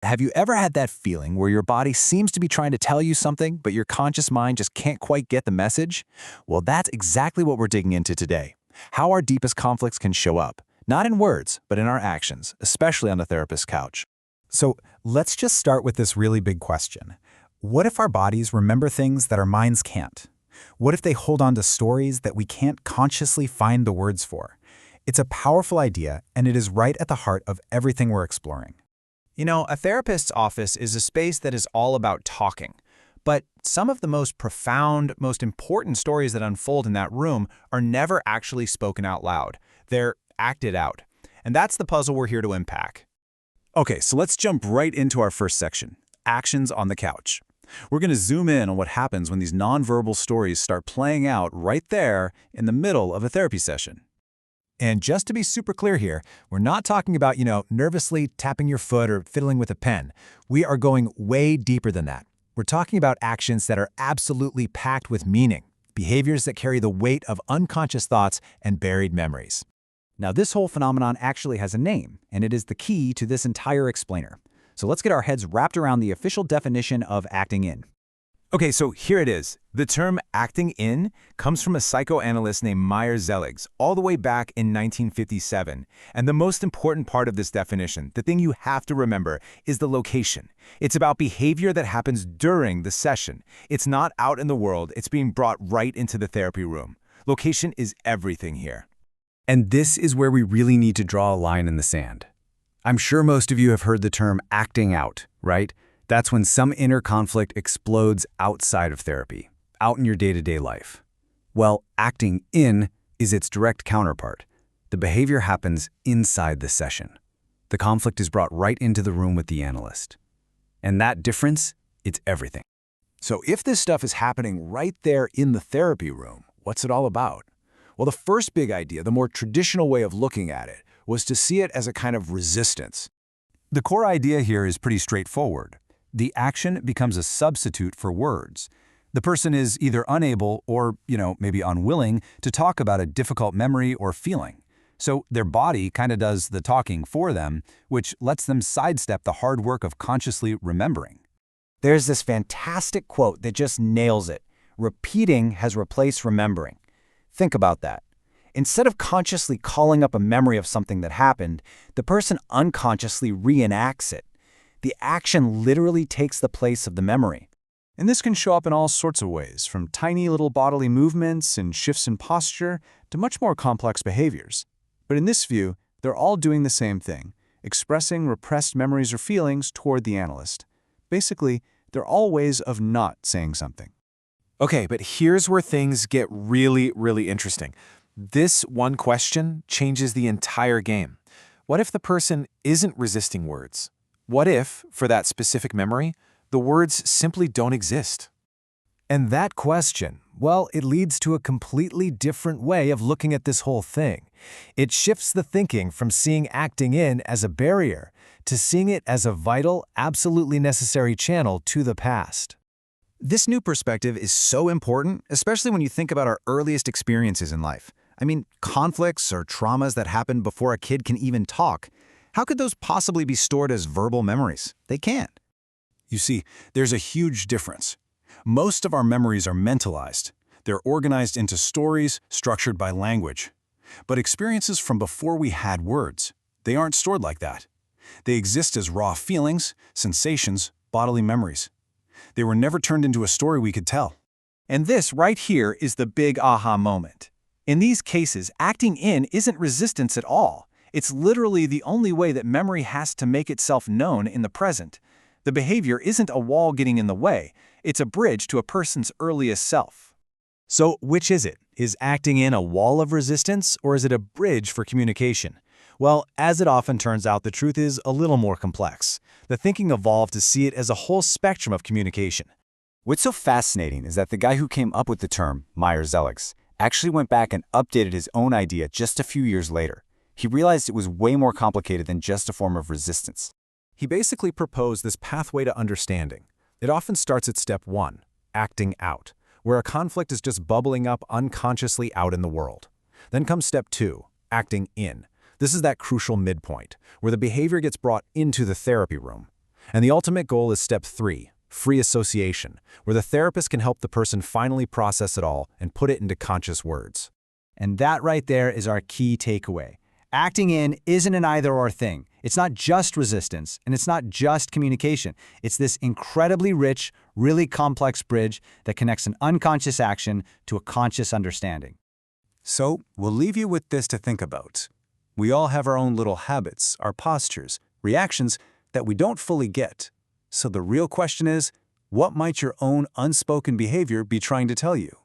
Have you ever had that feeling where your body seems to be trying to tell you something, but your conscious mind just can't quite get the message? Well, that's exactly what we're digging into today. How our deepest conflicts can show up, not in words, but in our actions, especially on the therapist's couch. So let's just start with this really big question. What if our bodies remember things that our minds can't? What if they hold on to stories that we can't consciously find the words for? It's a powerful idea, and it is right at the heart of everything we're exploring. You know, a therapist's office is a space that is all about talking. But some of the most profound, most important stories that unfold in that room are never actually spoken out loud. They're acted out. And that's the puzzle we're here to unpack. Okay, so let's jump right into our first section, actions on the couch. We're going to zoom in on what happens when these nonverbal stories start playing out right there in the middle of a therapy session. And just to be super clear here, we're not talking about, nervously tapping your foot or fiddling with a pen. We are going way deeper than that. We're talking about actions that are absolutely packed with meaning, behaviors that carry the weight of unconscious thoughts and buried memories. Now, this whole phenomenon actually has a name, and it is the key to this entire explainer. So let's get our heads wrapped around the official definition of acting in. Okay, so here it is. The term acting in comes from a psychoanalyst named Myers-Zeligs all the way back in 1957. And the most important part of this definition, the thing you have to remember, is the location. It's about behavior that happens during the session. It's not out in the world. It's being brought right into the therapy room. Location is everything here. And this is where we really need to draw a line in the sand. I'm sure most of you have heard the term acting out, right? That's when some inner conflict explodes outside of therapy, out in your day-to-day life. Well, acting in is its direct counterpart. The behavior happens inside the session. The conflict is brought right into the room with the analyst. And that difference, it's everything. So if this stuff is happening right there in the therapy room, what's it all about? Well, the first big idea, the more traditional way of looking at it, was to see it as a kind of resistance. The core idea here is pretty straightforward. The action becomes a substitute for words. The person is either unable or, maybe unwilling to talk about a difficult memory or feeling. So their body kind of does the talking for them, which lets them sidestep the hard work of consciously remembering. There's this fantastic quote that just nails it. Repeating has replaced remembering. Think about that. Instead of consciously calling up a memory of something that happened, the person unconsciously reenacts it. The action literally takes the place of the memory. And this can show up in all sorts of ways, from tiny little bodily movements and shifts in posture to much more complex behaviors. But in this view, they're all doing the same thing, expressing repressed memories or feelings toward the analyst. Basically, they're all ways of not saying something. Okay, but here's where things get really, really interesting. This one question changes the entire game. What if the person isn't resisting words? What if, for that specific memory, the words simply don't exist? And that question, well, it leads to a completely different way of looking at this whole thing. It shifts the thinking from seeing acting in as a barrier to seeing it as a vital, absolutely necessary channel to the past. This new perspective is so important, especially when you think about our earliest experiences in life. I mean, conflicts or traumas that happen before a kid can even talk. How could those possibly be stored as verbal memories? They can't. You see, there's a huge difference. Most of our memories are mentalized. They're organized into stories structured by language. But experiences from before we had words, they aren't stored like that. They exist as raw feelings, sensations, bodily memories. They were never turned into a story we could tell. And this right here is the big aha moment. In these cases, acting in isn't resistance at all. It's literally the only way that memory has to make itself known in the present. The behavior isn't a wall getting in the way. It's a bridge to a person's earliest self. So which is it? Is acting in a wall of resistance, or is it a bridge for communication? Well, as it often turns out, the truth is a little more complex. The thinking evolved to see it as a whole spectrum of communication. What's so fascinating is that the guy who came up with the term, Myers-Zeligs, actually went back and updated his own idea just a few years later. He realized it was way more complicated than just a form of resistance. He basically proposed this pathway to understanding. It often starts at step 1, acting out, where a conflict is just bubbling up unconsciously out in the world. Then comes step 2, acting in. This is that crucial midpoint, where the behavior gets brought into the therapy room. And the ultimate goal is step 3, free association, where the therapist can help the person finally process it all and put it into conscious words. And that right there is our key takeaway. Acting in isn't an either-or thing. It's not just resistance, and it's not just communication. It's this incredibly rich, really complex bridge that connects an unconscious action to a conscious understanding. So, we'll leave you with this to think about. We all have our own little habits, our postures, reactions that we don't fully get. So the real question is, what might your own unspoken behavior be trying to tell you?